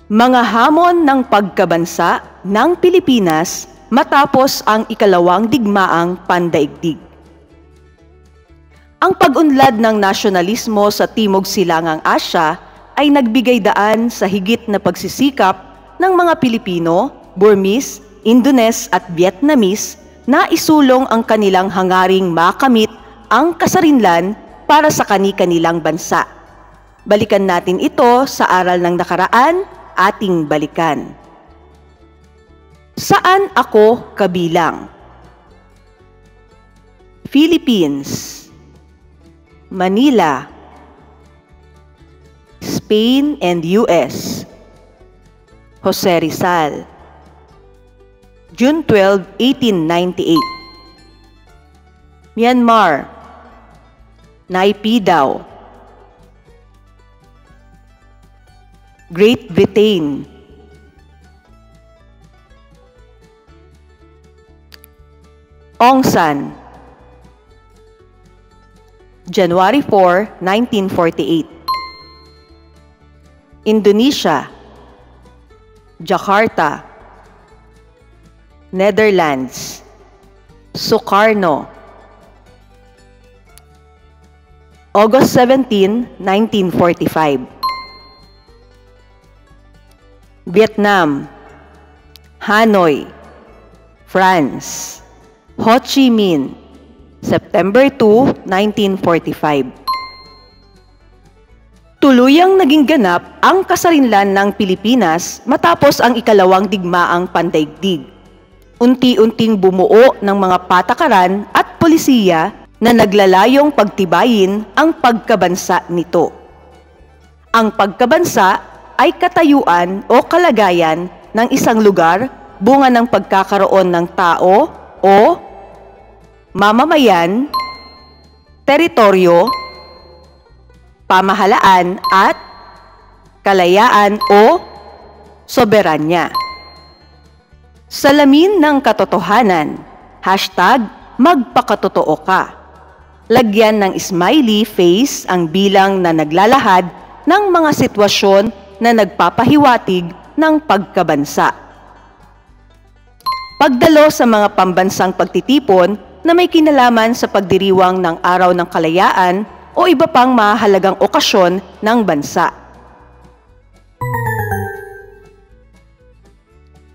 Mga hamon ng pagkabansa ng Pilipinas matapos ang ikalawang digmaang pandaigdig. Ang pag-unlad ng nasyonalismo sa Timog Silangang Asya ay nagbigay daan sa higit na pagsisikap ng mga Pilipino, Burmese, Indonese at Vietnamese na isulong ang kanilang hangaring makamit ang kasarinlan para sa kani-kanilang bansa. Balikan natin ito sa aral ng nakaraan, ating balikan. Saan ako kabilang? Philippines, Manila, Spain and US, Jose Rizal, June 12, 1898. Myanmar, Naypyidaw, Great Britain, Aung San, January 4, 1948. Indonesia, Jakarta, Netherlands, Sukarno, August 17, 1945. Vietnam, Hanoi, France, Ho Chi Minh, September 2, 1945. Tuluyang naging ganap ang kasarinlan ng Pilipinas matapos ang ikalawang digmaang pandaigdig. Unti-unting bumuo ng mga patakaran at polisiya na naglalayong pagtibayin ang pagkabansa nito. Ang pagkabansa ay katayuan o kalagayan ng isang lugar bunga ng pagkakaroon ng tao o mamamayan, teritoryo, pamahalaan at kalayaan o soberanya. Salamin ng katotohanan, #magpakatotoo ka. Lagyan ng smiley face ang bilang na naglalahad ng mga sitwasyon na nagpapahiwatig ng pagkabansa. Pagdalo sa mga pambansang pagtitipon na may kinalaman sa pagdiriwang ng Araw ng Kalayaan o iba pang mahalagang okasyon ng bansa.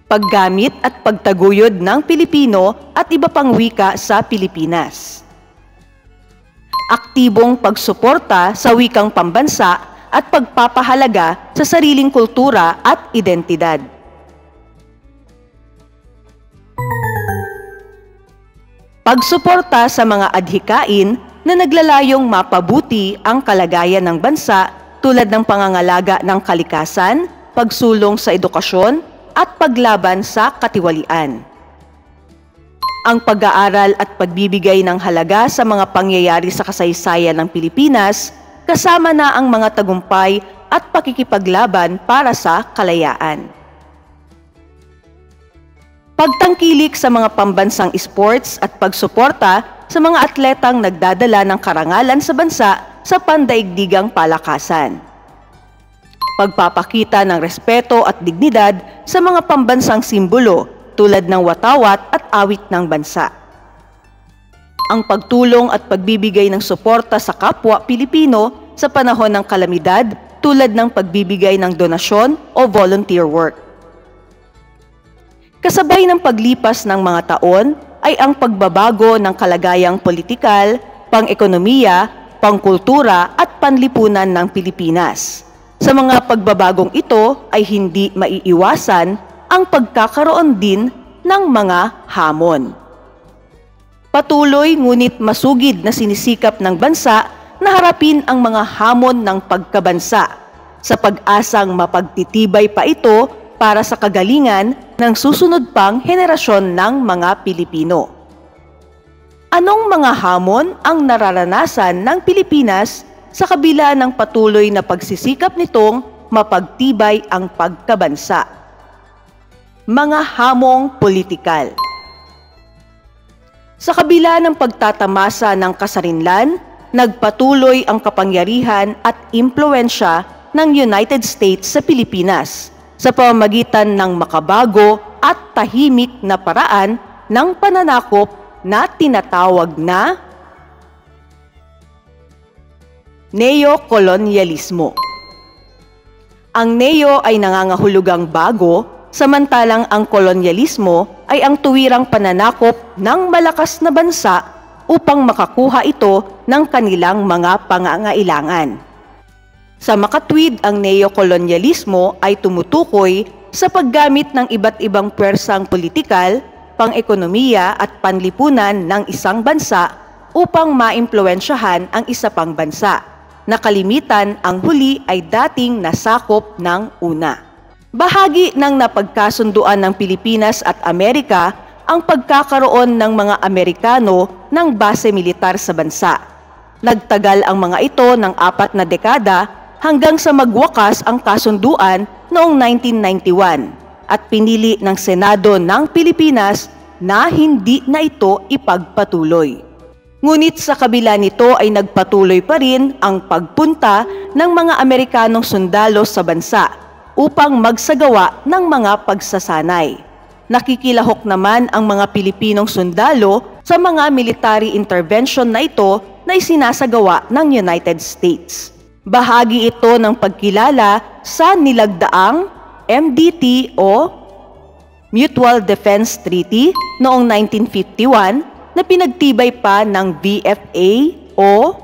Paggamit at pagtaguyod ng Pilipino at iba pang wika sa Pilipinas. Aktibong pagsuporta sa wikang pambansa at pagpapahalaga sa sariling kultura at identidad. Pagsuporta sa mga adhikain na naglalayong mapabuti ang kalagayan ng bansa tulad ng pangangalaga ng kalikasan, pagsulong sa edukasyon, at paglaban sa katiwalian. Ang pag-aaral at pagbibigay ng halaga sa mga pangyayari sa kasaysayan ng Pilipinas kasama na ang mga tagumpay at pakikipaglaban para sa kalayaan. Pagtangkilik sa mga pambansang sports at pagsuporta sa mga atletang nagdadala ng karangalan sa bansa sa pandaigdigang palakasan. Pagpapakita ng respeto at dignidad sa mga pambansang simbolo tulad ng watawat at awit ng bansa. Ang pagtulong at pagbibigay ng suporta sa kapwa Pilipino sa panahon ng kalamidad tulad ng pagbibigay ng donasyon o volunteer work. Kasabay ng paglipas ng mga taon ay ang pagbabago ng kalagayang politikal, pang-ekonomiya, pangkultura at panlipunan ng Pilipinas. Sa mga pagbabagong ito ay hindi maiiwasan ang pagkakaroon din ng mga hamon. Patuloy ngunit masugid na sinisikap ng bansa na harapin ang mga hamon ng pagkabansa sa pag-asang mapagtitibay pa ito para sa kagalingan ng susunod pang henerasyon ng mga Pilipino. Anong mga hamon ang nararanasan ng Pilipinas sa kabila ng patuloy na pagsisikap nitong mapagtibay ang pagkabansa? Mga hamong politikal. Sa kabila ng pagtatamasa ng kasarinlan, nagpatuloy ang kapangyarihan at impluwensya ng United States sa Pilipinas sa pamamagitan ng makabago at tahimik na paraan ng pananakop na tinatawag na neokolonyalismo. Ang neo ay nangangahulugang bago, samantalang ang kolonyalismo ay ang tuwirang pananakop ng malakas na bansa upang makakuha ito ng kanilang mga pangangailangan. Sa makatwid, ang neokolonyalismo ay tumutukoy sa paggamit ng iba't ibang pwersang politikal, pang-ekonomiya at panlipunan ng isang bansa upang maimpluwensyahan ang isa pang bansa, na kalimitan ang huli ay dating nasakop ng una. Bahagi ng napagkasunduan ng Pilipinas at Amerika ang pagkakaroon ng mga Amerikano ng base militar sa bansa. Nagtagal ang mga ito ng 4 na dekada hanggang sa magwakas ang kasunduan noong 1991 at pinili ng Senado ng Pilipinas na hindi na ito ipagpatuloy. Ngunit sa kabila nito ay nagpatuloy pa rin ang pagpunta ng mga Amerikanong sundalo sa bansa upang magsagawa ng mga pagsasanay. Nakikilahok naman ang mga Pilipinong sundalo sa mga military intervention na ito na isinasagawa ng United States. Bahagi ito ng pagkilala sa nilagdaang MDT o Mutual Defense Treaty noong 1951 na pinagtibay pa ng VFA o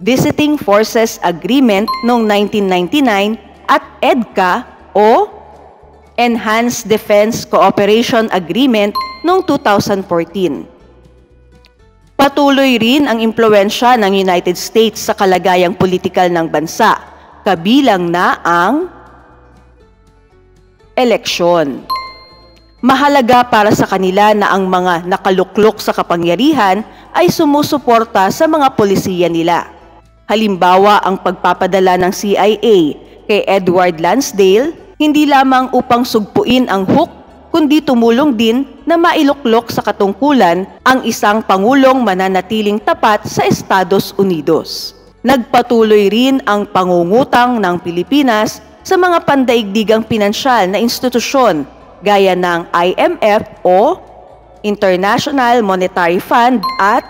Visiting Forces Agreement noong 1999 at EDCA o Enhanced Defense Cooperation Agreement noong 2014. Patuloy rin ang impluwensya ng United States sa kalagayang politikal ng bansa, kabilang na ang eleksyon. Mahalaga para sa kanila na ang mga nakaluklok sa kapangyarihan ay sumusuporta sa mga polisiya nila. Halimbawa, ang pagpapadala ng CIA kay Edward Lansdale, hindi lamang upang sugpuin ang hook, kundi tumulong din na mailuklok sa katungkulan ang isang pangulong mananatiling tapat sa Estados Unidos. Nagpatuloy rin ang pangungutang ng Pilipinas sa mga pandaigdigang pinansyal na institusyon gaya ng IMF o International Monetary Fund at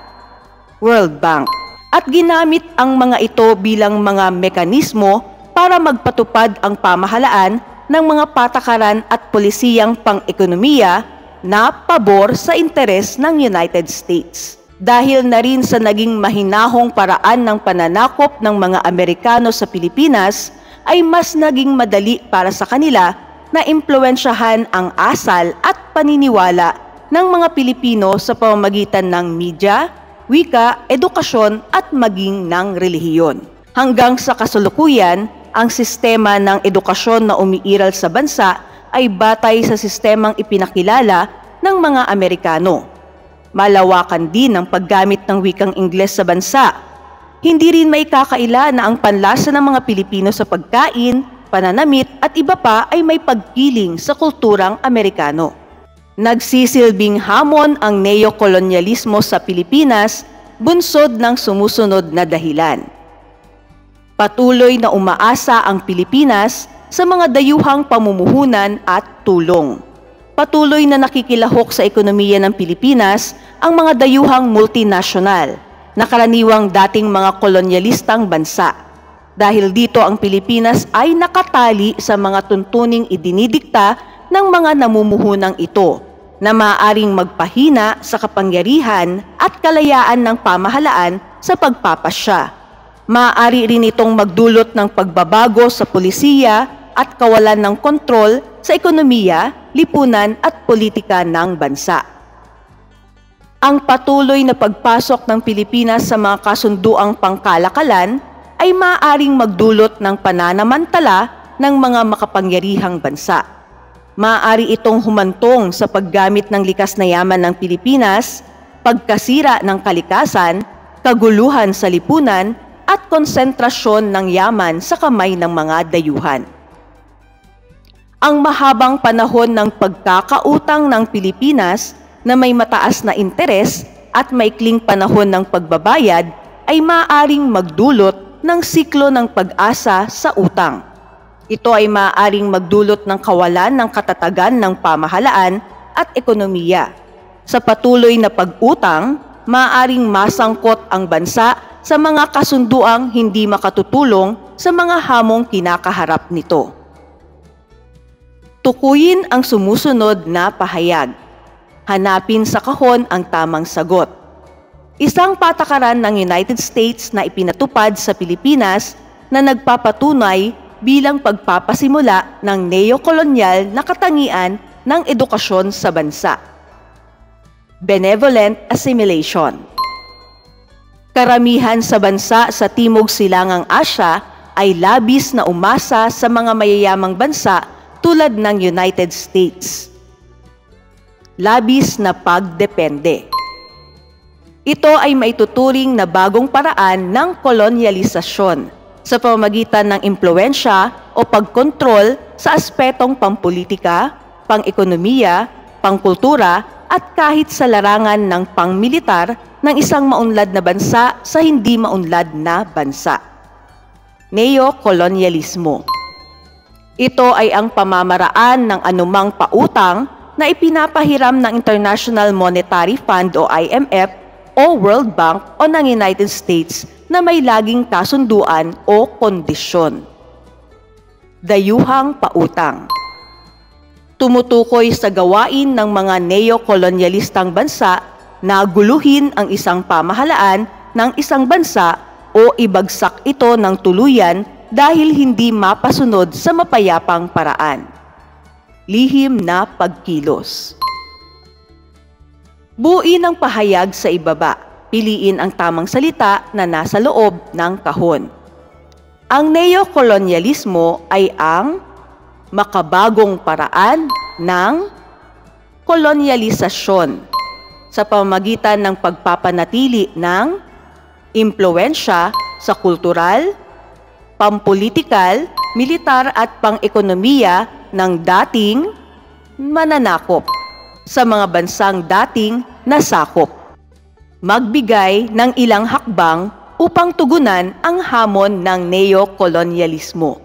World Bank. At ginamit ang mga ito bilang mga mekanismo para magpatupad ang pamahalaan ng mga patakaran at polisiyang pang-ekonomiya na pabor sa interes ng United States. Dahil na rin sa naging mahinahong paraan ng pananakop ng mga Amerikano sa Pilipinas, ay mas naging madali para sa kanila na impluwensyahan ang asal at paniniwala ng mga Pilipino sa pamamagitan ng media, wika, edukasyon at maging ng relihiyon. Hanggang sa kasalukuyan, ang sistema ng edukasyon na umiiral sa bansa ay batay sa sistemang ipinakilala ng mga Amerikano. Malawakan din ang paggamit ng wikang Ingles sa bansa. Hindi rin may kakaila na ang panlasa ng mga Pilipino sa pagkain, pananamit at iba pa ay may pagkiling sa kulturang Amerikano. Nagsisilbing hamon ang neokolonyalismo sa Pilipinas, bunsod ng sumusunod na dahilan. Patuloy na umaasa ang Pilipinas sa mga dayuhang pamumuhunan at tulong. Patuloy na nakikilahok sa ekonomiya ng Pilipinas ang mga dayuhang multinasyonal na karaniwang dating mga kolonyalistang bansa. Dahil dito ang Pilipinas ay nakatali sa mga tuntuning idinidikta ng mga namumuhunang ito na maaaring magpahina sa kapangyarihan at kalayaan ng pamahalaan sa pagpapasya. Maaari rin itong magdulot ng pagbabago sa polisiya at kawalan ng kontrol sa ekonomiya, lipunan at politika ng bansa. Ang patuloy na pagpasok ng Pilipinas sa mga kasunduang pangkalakalan ay maaaring magdulot ng pananamantala ng mga makapangyarihang bansa. Maaari itong humantong sa paggamit ng likas na yaman ng Pilipinas, pagkasira ng kalikasan, kaguluhan sa lipunan, at konsentrasyon ng yaman sa kamay ng mga dayuhan. Ang mahabang panahon ng pagkakautang ng Pilipinas na may mataas na interes at maikling panahon ng pagbabayad ay maaaring magdulot ng siklo ng pag-asa sa utang. Ito ay maaaring magdulot ng kawalan ng katatagan ng pamahalaan at ekonomiya. Sa patuloy na pag-utang, maaaring masangkot ang bansa sa mga kasunduang hindi makatutulong sa mga hamong kinakaharap nito. Tukuyin ang sumusunod na pahayag. Hanapin sa kahon ang tamang sagot. Isang patakaran ng United States na ipinatupad sa Pilipinas na nagpapatunay bilang pagpapasimula ng neokolonyal na katangian ng edukasyon sa bansa. Benevolent assimilation. Karamihan sa bansa sa Timog Silangang Asya ay labis na umasa sa mga mayayamang bansa tulad ng United States. Labis na pagdepende. Ito ay maituturing na bagong paraan ng kolonyalisasyon sa pamamagitan ng impluwensya o pagkontrol sa aspetong pampolitika, pang-ekonomiya, pangkultura at kahit sa larangan ng pangmilitar ng isang maunlad na bansa sa hindi maunlad na bansa. Neokolonyalismo. Ito ay ang pamamaraan ng anumang pautang na ipinapahiram ng International Monetary Fund o IMF o World Bank o ng United States na may laging kasunduan o kondisyon. Dayuhang pautang. Tumutukoy sa gawain ng mga neokolonyalistang bansa na guluhin ang isang pamahalaan ng isang bansa o ibagsak ito ng tuluyan dahil hindi mapasunod sa mapayapang paraan. Lihim na pagkilos. Buuin ang pahayag sa ibaba. Piliin ang tamang salita na nasa loob ng kahon. Ang neokolonyalismo ay ang makabagong paraan ng kolonyalisasyon sa pamamagitan ng pagpapanatili ng impluwensya sa kultural, pampolitikal, militar at pang-ekonomiya ng dating mananakop sa mga bansang dating nasakop. Magbigay ng ilang hakbang upang tugunan ang hamon ng neokolonyalismo.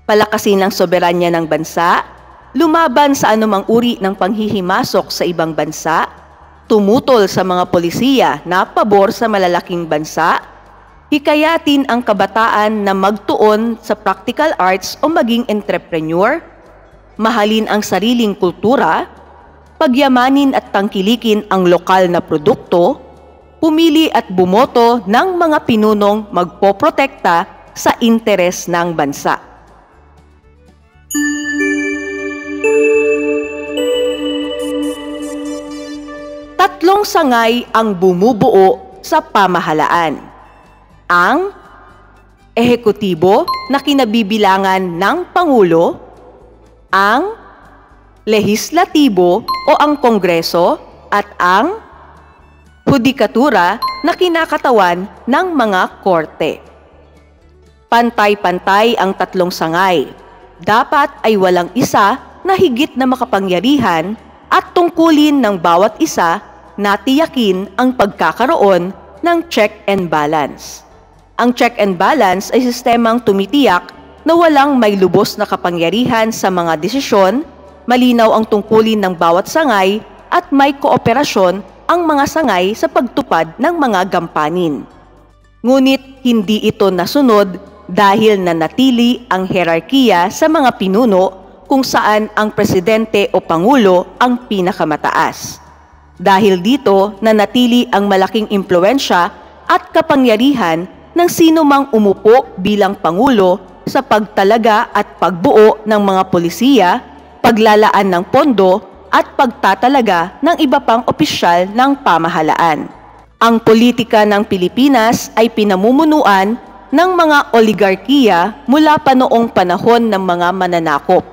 Palakasin ang soberanya ng bansa, lumaban sa anumang uri ng panghihimasok sa ibang bansa, tumutol sa mga polisiya na pabor sa malalaking bansa, hikayatin ang kabataan na magtuon sa practical arts o maging entrepreneur, mahalin ang sariling kultura, pagyamanin at tangkilikin ang lokal na produkto, pumili at bumoto ng mga pinunong magpoprotekta sa interes ng bansa. Tatlong sangay ang bumubuo sa pamahalaan. Ang ehekutibo na kinabibilangan ng Pangulo, ang lehislatibo o ang Kongreso at ang hudikatura na kinakatawan ng mga korte. Pantay-pantay ang tatlong sangay. Dapat ay walang isa na higit na makapangyarihan at tungkulin ng bawat isa na tiyakin ang pagkakaroon ng check and balance. Ang check and balance ay sistemang tumitiyak na walang may lubos na kapangyarihan sa mga desisyon, malinaw ang tungkulin ng bawat sangay at may kooperasyon ang mga sangay sa pagtupad ng mga gampanin. Ngunit hindi ito nasunod dahil nanatili ang hierarkiya sa mga pinuno kung saan ang presidente o pangulo ang pinakamataas. Dahil dito nanatili ang malaking impluwensya at kapangyarihan ng sino mang umupo bilang pangulo sa pagtalaga at pagbuo ng mga polisiya, paglalaan ng pondo at pagtatalaga ng iba pang opisyal ng pamahalaan. Ang politika ng Pilipinas ay pinamumunuan ng mga oligarkiya mula pa noong panahon ng mga mananakop.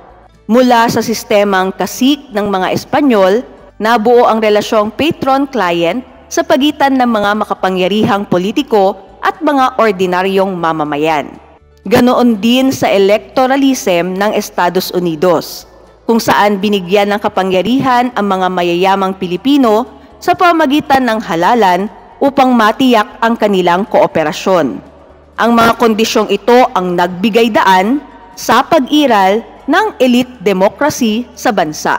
Mula sa sistemang kasik ng mga Espanyol, nabuo ang relasyong patron-client sa pagitan ng mga makapangyarihang politiko at mga ordinaryong mamamayan. Ganoon din sa electoralism ng Estados Unidos, kung saan binigyan ng kapangyarihan ang mga mayayamang Pilipino sa pamamagitan ng halalan upang matiyak ang kanilang kooperasyon. Ang mga kondisyong ito ang nagbigay daan sa pag-iral ng elite democracy sa bansa.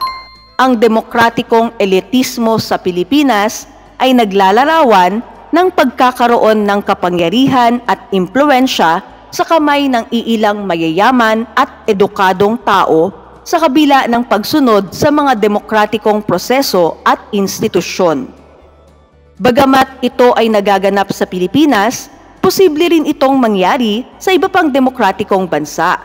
Ang demokratikong elitismo sa Pilipinas ay naglalarawan ng pagkakaroon ng kapangyarihan at impluwensya sa kamay ng iilang mayayaman at edukadong tao sa kabila ng pagsunod sa mga demokratikong proseso at institusyon. Bagamat ito ay nagaganap sa Pilipinas, posible rin itong mangyari sa iba pang demokratikong bansa.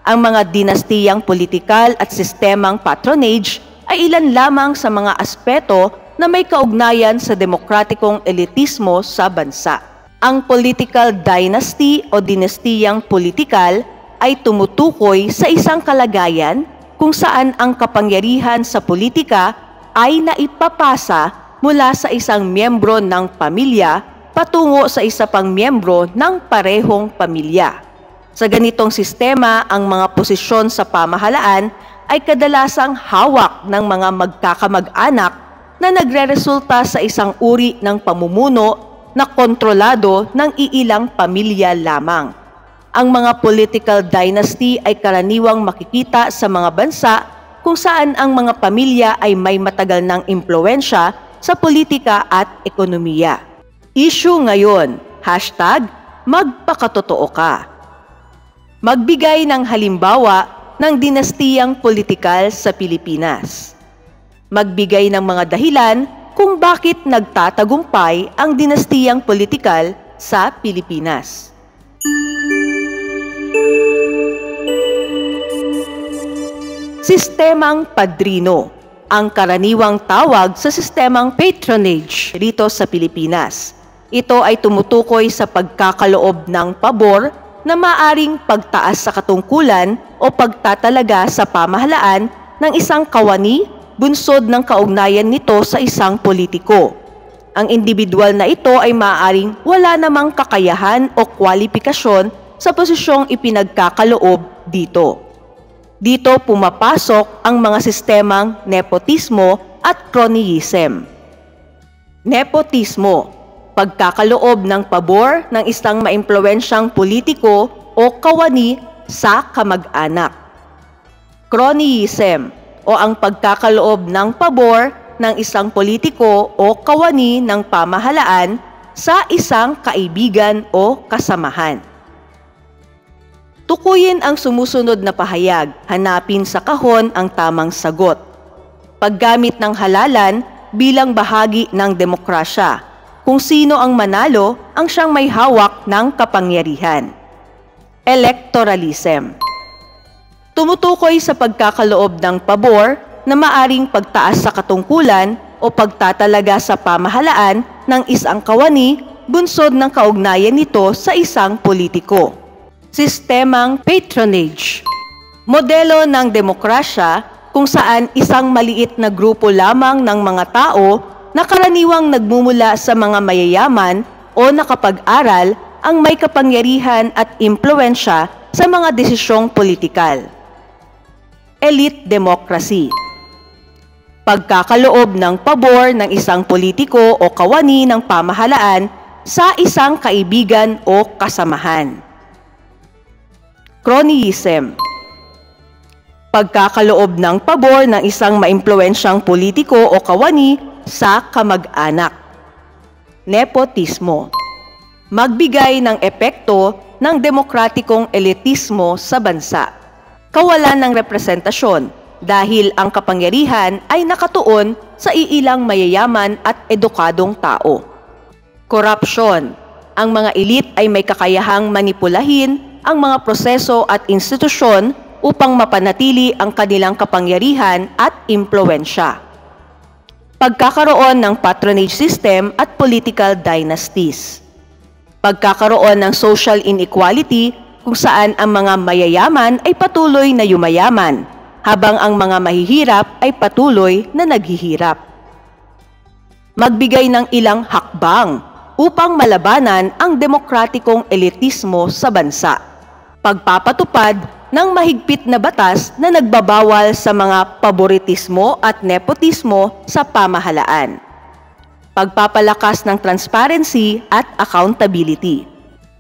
Ang mga dinastiyang politikal at sistemang patronage ay ilan lamang sa mga aspeto na may kaugnayan sa demokratikong elitismo sa bansa. Ang political dynasty o dinastiyang politikal ay tumutukoy sa isang kalagayan kung saan ang kapangyarihan sa politika ay naipapasa mula sa isang miyembro ng pamilya patungo sa isa pang miyembro ng parehong pamilya. Sa ganitong sistema, ang mga posisyon sa pamahalaan ay kadalasang hawak ng mga magkakamag-anak na nagreresulta sa isang uri ng pamumuno na kontrolado ng iilang pamilya lamang. Ang mga political dynasty ay karaniwang makikita sa mga bansa kung saan ang mga pamilya ay may matagal ng impluwensya sa politika at ekonomiya. Issue ngayon, #magpakatotoo ka. Magbigay ng halimbawa ng dinastiyang politikal sa Pilipinas. Magbigay ng mga dahilan kung bakit nagtatagumpay ang dinastiyang politikal sa Pilipinas. Sistemang padrino, ang karaniwang tawag sa sistemang patronage rito sa Pilipinas. Ito ay tumutukoy sa pagkakaloob ng pabor na maaring pagtaas sa katungkulan o pagtatalaga sa pamahalaan ng isang kawani bunsod ng kaugnayan nito sa isang politiko. Ang individual na ito ay maaaring wala namang kakayahan o kwalifikasyon sa posisyong ipinagkakaloob dito. Dito pumapasok ang mga sistemang nepotismo at cronyism. Nepotismo, pagkakaloob ng pabor ng isang maimpluwensyang politiko o kawani sa kamag-anak. Cronyism, o ang pagkakaloob ng pabor ng isang politiko o kawani ng pamahalaan sa isang kaibigan o kasamahan. Tukuyin ang sumusunod na pahayag, hanapin sa kahon ang tamang sagot. Paggamit ng halalan bilang bahagi ng demokrasya, kung sino ang manalo ang siyang may hawak ng kapangyarihan. Electoralism. Tumutukoy sa pagkakaloob ng pabor na maaring pagtaas sa katungkulan o pagtatalaga sa pamahalaan ng isang kawani bunsod ng kaugnayan nito sa isang politiko. Sistemang patronage. Modelo ng demokrasya kung saan isang maliit na grupo lamang ng mga tao na karaniwang nagmumula sa mga mayayaman o nakapag-aral ang may kapangyarihan at impluwensya sa mga desisyong politikal. Elite democracy. Pagkakaloob ng pabor ng isang politiko o kawani ng pamahalaan sa isang kaibigan o kasamahan. Cronyism. Pagkakaloob ng pabor ng isang maimpluwensyang politiko o kawani sa kamag-anak. Nepotismo. Magbigay ng epekto ng demokratikong elitismo sa bansa. Kawalan ng representasyon dahil ang kapangyarihan ay nakatuon sa iilang mayayaman at edukadong tao. Korupsyon. Ang mga elite ay may kakayahang manipulahin ang mga proseso at institusyon upang mapanatili ang kanilang kapangyarihan at impluwensya. Pagkakaroon ng patronage system at political dynasties. Pagkakaroon ng social inequality kung saan ang mga mayayaman ay patuloy na yumayaman, habang ang mga mahihirap ay patuloy na naghihirap. Magbigay ng ilang hakbang upang malabanan ang demokratikong elitismo sa bansa. Pagpapatupad ng mahigpit na batas na nagbabawal sa mga paboritismo at nepotismo sa pamahalaan. Pagpapalakas ng transparency at accountability.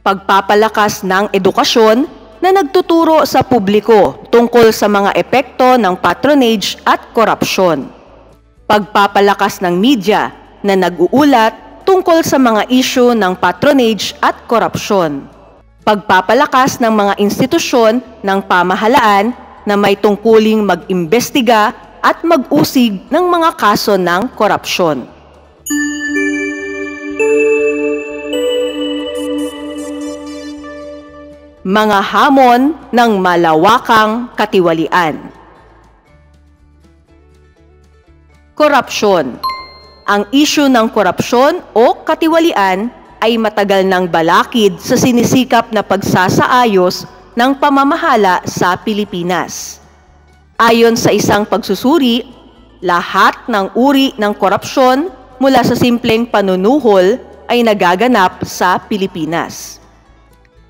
Pagpapalakas ng edukasyon na nagtuturo sa publiko tungkol sa mga epekto ng patronage at korupsyon. Pagpapalakas ng media na nag-uulat tungkol sa mga isyu ng patronage at korupsyon. Pagpapalakas ng mga institusyon ng pamahalaan na may tungkuling mag-imbestiga at mag-usig ng mga kaso ng korupsyon. Mga hamon ng malawakang katiwalian. Korupsyon. Ang isyu ng korupsyon o katiwalian ay matagal nang balakid sa sinisikap na pagsasaayos ng pamamahala sa Pilipinas. Ayon sa isang pagsusuri, lahat ng uri ng korupsyon mula sa simpleng panunuhol ay nagaganap sa Pilipinas.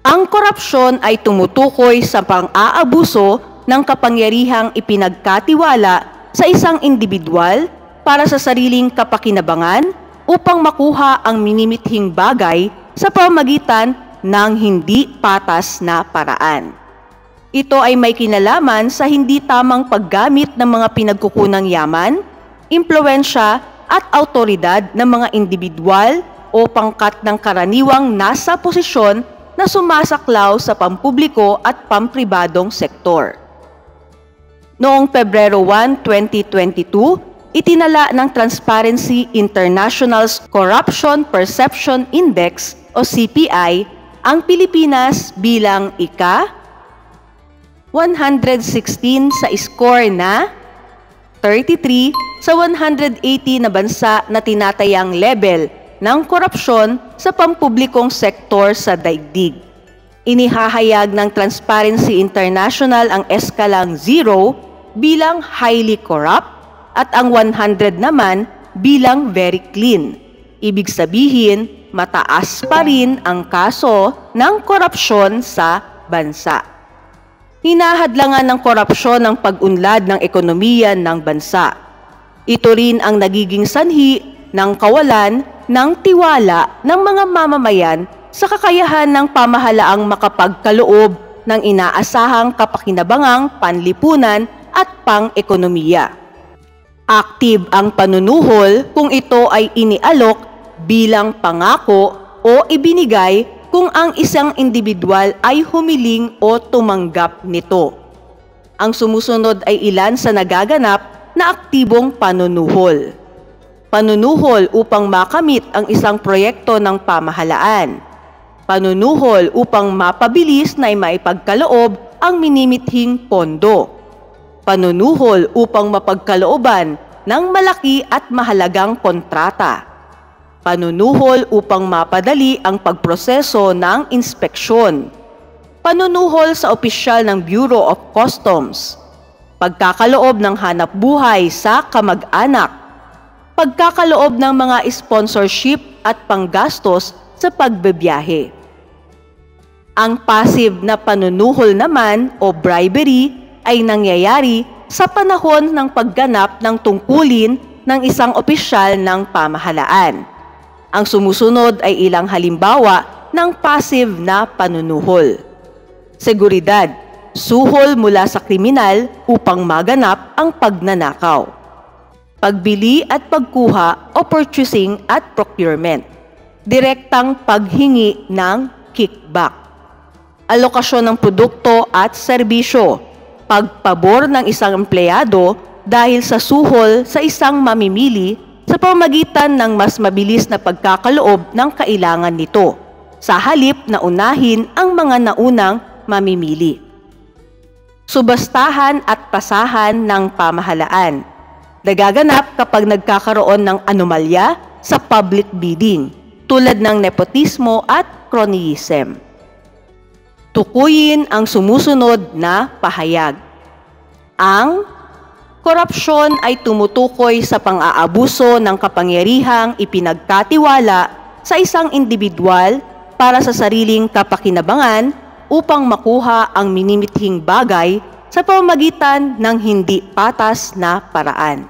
Ang korupsyon ay tumutukoy sa pang-aabuso ng kapangyarihang ipinagkatiwala sa isang individual para sa sariling kapakinabangan upang makuha ang minimithing bagay sa pamamagitan ng hindi patas na paraan. Ito ay may kinalaman sa hindi tamang paggamit ng mga pinagkukunang yaman, impluwensya at awtoridad ng mga individual o pangkat ng karaniwang nasa posisyon na sumasaklaw sa pampubliko at pampribadong sektor. Noong Pebrero 1, 2022, itinala ng Transparency International's Corruption Perception Index o CPI ang Pilipinas bilang ika-116 sa score na 33 sa 180 na bansa na tinatayang level ng korupsyon sa pampublikong sektor sa daigdig. Inihahayag ng Transparency International ang eskalang 0 bilang highly corrupt at ang 100 naman bilang very clean. Ibig sabihin, mataas pa rin ang kaso ng korupsyon sa bansa. Hinahadlangan ng korupsyon ang pag-unlad ng ekonomiya ng bansa. Ito rin ang nagiging sanhi ng kawalan ng tiwala ng mga mamamayan sa kakayahan ng pamahalaang makapagkaloob ng inaasahang kapakinabangang panlipunan at pang-ekonomiya. Aktive ang panunuhol kung ito ay inialok bilang pangako o ibinigay kung ang isang individual ay humiling o tumanggap nito. Ang sumusunod ay ilan sa nagaganap na aktibong panunuhol. Panunuhol upang makamit ang isang proyekto ng pamahalaan. Panunuhol upang mapabilis na maipagkaloob ang minimithing pondo. Panunuhol upang mapagkalooban ng malaki at mahalagang kontrata. Panunuhol upang mapadali ang pagproseso ng inspeksyon. Panunuhol sa opisyal ng Bureau of Customs. Pagkakaloob ng hanapbuhay sa kamag-anak. Pagkakaloob ng mga sponsorship at panggastos sa pagbebiyahe. Ang passive na panunuhol naman o bribery ay nangyayari sa panahon ng pagganap ng tungkulin ng isang opisyal ng pamahalaan. Ang sumusunod ay ilang halimbawa ng passive na panunuhol. Seguridad, suhol mula sa kriminal upang maganap ang pagnanakaw. Pagbili at pagkuha o purchasing at procurement. Direktang paghingi ng kickback. Alokasyon ng produkto at serbisyo. Pagpabor ng isang empleyado dahil sa suhol sa isang mamimili sa pamamagitan ng mas mabilis na pagkakaloob ng kailangan nito, sa halip na unahin ang mga naunang mamimili. Subastahan at pasahan ng pamahalaan. Nagaganap kapag nagkakaroon ng anomalya sa public bidding, tulad ng nepotismo at cronyism. Tukuyin ang sumusunod na pahayag. Ang korupsyon ay tumutukoy sa pang-aabuso ng kapangyarihang ipinagkatiwala sa isang individual para sa sariling kapakinabangan upang makuha ang minimithing bagay sa pamamagitan ng hindi patas na paraan.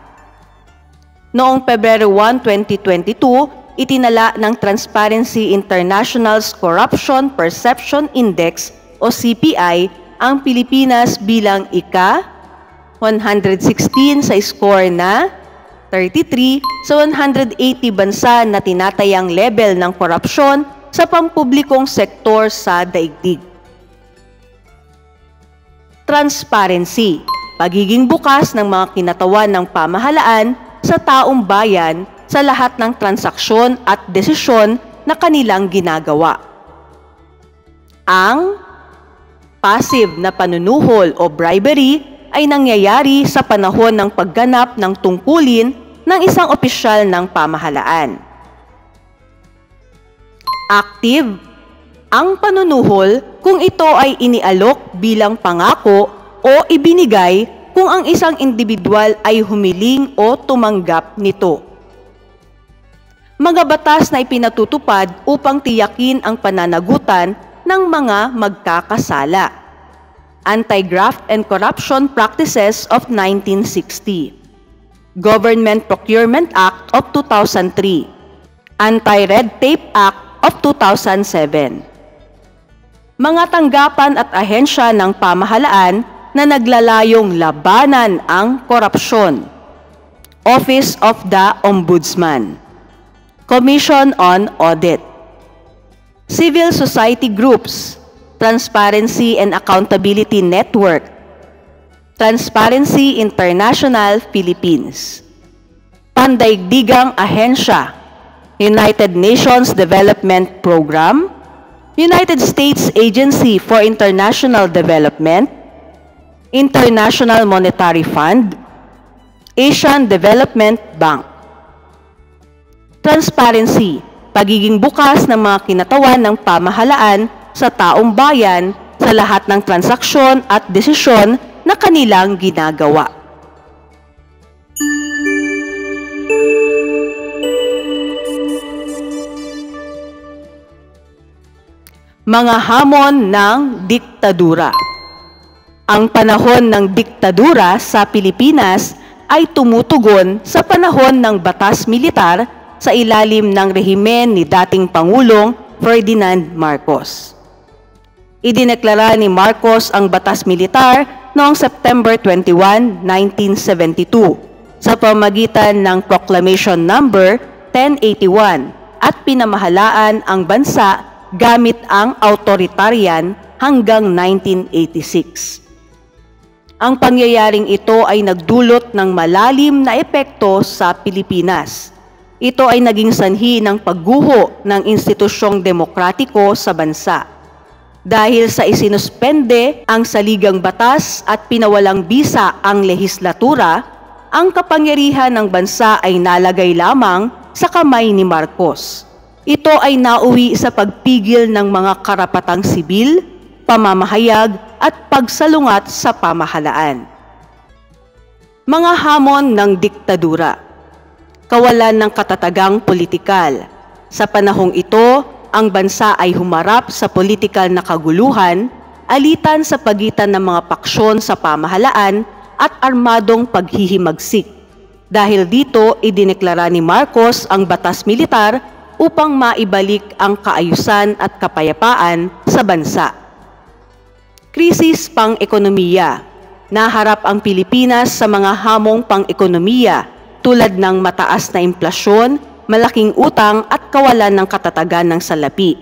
Noong Pebrero 1, 2022, itinala ng Transparency International's Corruption Perception Index o o CPI ang Pilipinas bilang ika-116 sa score na 33 sa 180 bansa na tinatayang level ng korupsyon sa pampublikong sektor sa daigdig. Transparency, pagiging bukas ng mga kinatawan ng pamahalaan sa taong bayan sa lahat ng transaksyon at desisyon na kanilang ginagawa. Ang passive na panunuhol o bribery ay nangyayari sa panahon ng pagganap ng tungkulin ng isang opisyal ng pamahalaan. Active, ang panunuhol kung ito ay inialok bilang pangako o ibinigay kung ang isang individual ay humiling o tumanggap nito. Mga batas na ipinatutupad upang tiyakin ang pananagutan ng mga magkakasala. Anti-Graft and Corruption Practices of 1960. Government Procurement Act of 2003, Anti-Red Tape Act of 2007. Mga tanggapan at ahensya ng pamahalaan na naglalayong labanan ang korupsyon. Office of the Ombudsman, Commission on Audit. Civil society groups, Transparency and Accountability Network, Transparency International Philippines. Pandaigdigang Ahensya, United Nations Development Program, United States Agency for International Development, International Monetary Fund, Asian Development Bank. Transparency, pagiging bukas ng mga kinatawan ng pamahalaan sa taong bayan sa lahat ng transaksyon at desisyon na kanilang ginagawa. Mga hamon ng diktadura. Ang panahon ng diktadura sa Pilipinas ay tumutugon sa panahon ng batas militar sa ilalim ng rehimen ni dating Pangulong Ferdinand Marcos. Idineklara ni Marcos ang batas militar noong September 21, 1972 sa pamamagitan ng Proclamation Number 1081 at pinamahalaan ang bansa gamit ang authoritarian hanggang 1986. Ang pangyayaring ito ay nagdulot ng malalim na epekto sa Pilipinas. Ito ay naging sanhi ng pagguho ng institusyong demokratiko sa bansa. Dahil sa isinuspende ang saligang batas at pinawalang bisa ang lehislatura, ang kapangyarihan ng bansa ay nalagay lamang sa kamay ni Marcos. Ito ay nauwi sa pagpigil ng mga karapatang sibil, pamamahayag at pagsalungat sa pamahalaan. Mga hamon ng diktadura. Kawalan ng katatagang politikal. Sa panahong ito, ang bansa ay humarap sa politikal na kaguluhan, alitan sa pagitan ng mga paksyon sa pamahalaan at armadong paghihimagsik. Dahil dito, idineklara ni Marcos ang batas militar upang maibalik ang kaayusan at kapayapaan sa bansa. Krisis pang-ekonomiya. Naharap ang Pilipinas sa mga hamong pang-ekonomiya tulad ng mataas na inflasyon, malaking utang at kawalan ng katatagan ng salapi.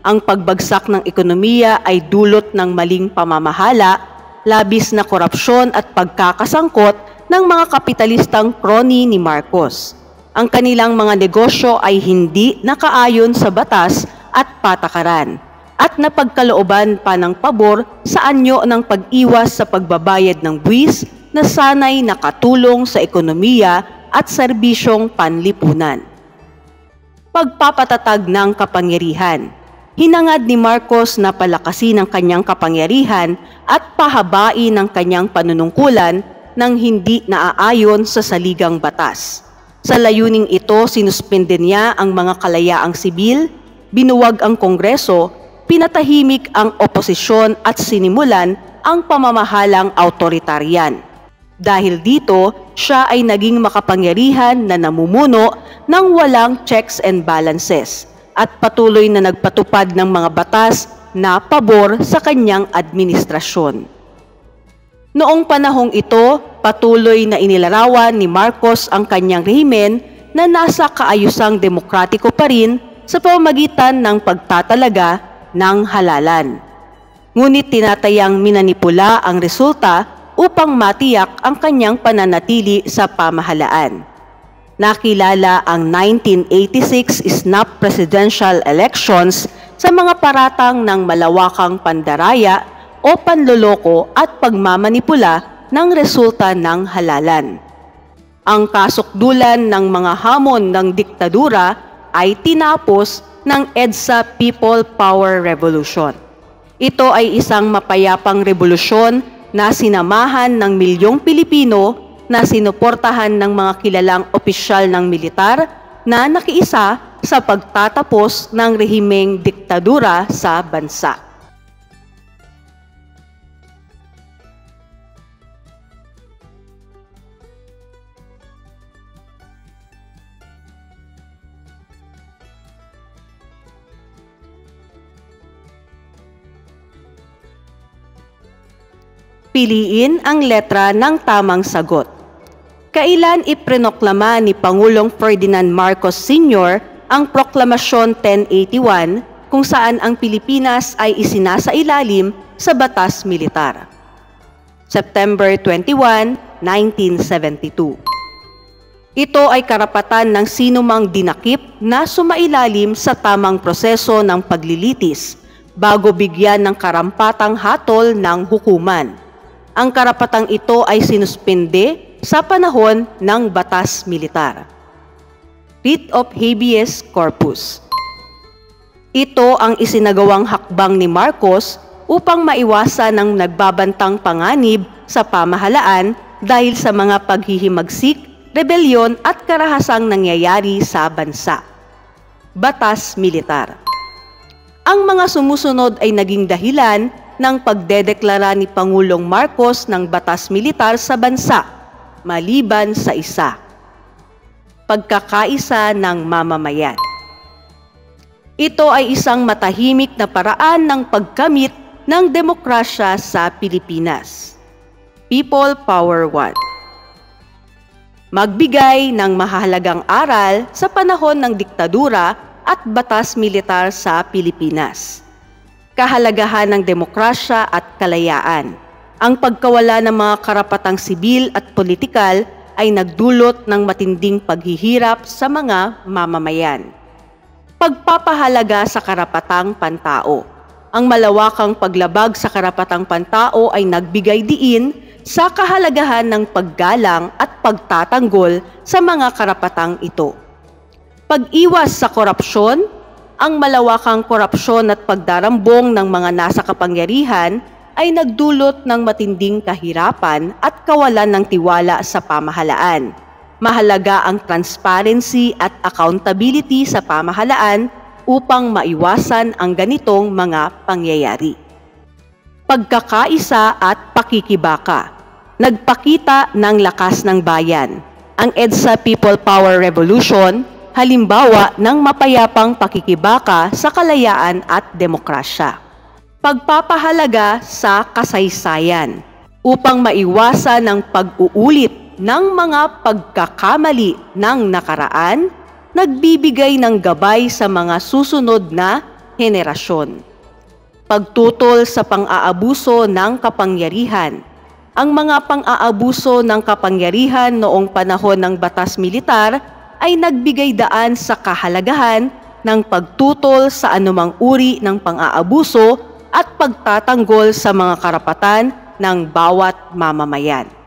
Ang pagbagsak ng ekonomiya ay dulot ng maling pamamahala, labis na korupsyon at pagkakasangkot ng mga kapitalistang crony ni Marcos. Ang kanilang mga negosyo ay hindi nakaayon sa batas at patakaran at napagkalooban pa ng pabor sa anyo ng pag-iwas sa pagbabayad ng buwis na sanay nakatulong sa ekonomiya at serbisyong panlipunan. Pagpapatatag ng kapangyarihan. Hinangad ni Marcos na palakasin ang kanyang kapangyarihan at pahabain ang kanyang panunungkulan nang hindi naaayon sa saligang batas. Sa layuning ito, sinuspende niya ang mga kalayaang sibil, binuwag ang Kongreso, pinatahimik ang oposisyon at sinimulan ang pamamahalang autoritaryan. Dahil dito, siya ay naging makapangyarihan na namumuno ng walang checks and balances at patuloy na nagpatupad ng mga batas na pabor sa kanyang administrasyon. Noong panahong ito, patuloy na inilarawan ni Marcos ang kanyang rehimen na nasa kaayusang demokratiko pa rin sa pamamagitan ng pagtatalaga ng halalan. Ngunit tinatayang minanipula ang resulta upang matiyak ang kanyang pananatili sa pamahalaan. Nakilala ang 1986 snap presidential elections sa mga paratang ng malawakang pandaraya o panloloko at pagmamanipula ng resulta ng halalan. Ang kasukdulan ng mga hamon ng diktadura ay tinapos ng EDSA People Power Revolution. Ito ay isang mapayapang revolusyon na sinamahan ng milyong Pilipino na sinuportahan ng mga kilalang opisyal ng militar na nakiisa sa pagtatapos ng rehimeng diktadura sa bansa. Piliin ang letra ng tamang sagot. Kailan iprinoklama ni Pangulong Ferdinand Marcos Sr. ang Proklamasyon 1081 kung saan ang Pilipinas ay isinasailalim sa batas militar? September 21, 1972. Ito ay karapatan ng sinumang dinakip na sumailalim sa tamang proseso ng paglilitis bago bigyan ng karampatang hatol ng hukuman. Ang karapatang ito ay sinuspende sa panahon ng batas militar. Writ of Habeas Corpus. Ito ang isinagawang hakbang ni Marcos upang maiwasan ang nagbabantang panganib sa pamahalaan dahil sa mga paghihimagsik, rebelyon at karahasang nangyayari sa bansa. Batas militar. Ang mga sumusunod ay naging dahilan ng pagdedeklara ni Pangulong Marcos ng batas militar sa bansa, maliban sa isa. Pagkakaisa ng mamamayan. Ito ay isang matahimik na paraan ng pagkamit ng demokrasya sa Pilipinas. People Power 1. Magbigay ng mahalagang aral sa panahon ng diktadura at batas militar sa Pilipinas. Kahalagahan ng demokrasya at kalayaan. Ang pagkawala ng mga karapatang sibil at politikal ay nagdulot ng matinding paghihirap sa mga mamamayan. Pagpapahalaga sa karapatang pantao. Ang malawakang paglabag sa karapatang pantao ay nagbigay diin sa kahalagahan ng paggalang at pagtatanggol sa mga karapatang ito. Pag-iwas sa korupsyon. Ang malawakang korupsyon at pagdarambong ng mga nasa kapangyarihan ay nagdulot ng matinding kahirapan at kawalan ng tiwala sa pamahalaan. Mahalaga ang transparency at accountability sa pamahalaan upang maiwasan ang ganitong mga pangyayari. Pagkakaisa at pakikibaka. Nagpakita ng lakas ng bayan. Ang EDSA People Power Revolution, halimbawa ng mapayapang pakikibaka sa kalayaan at demokrasya. Pagpapahalaga sa kasaysayan upang maiwasan ang pag-uulit ng mga pagkakamali ng nakaraan, nagbibigay ng gabay sa mga susunod na henerasyon. Pagtutol sa pang-aabuso ng kapangyarihan. Ang mga pang-aabuso ng kapangyarihan noong panahon ng batas militar ay nagbigay daan sa kahalagahan ng pagtutol sa anumang uri ng pang-aabuso at pagtatanggol sa mga karapatan ng bawat mamamayan.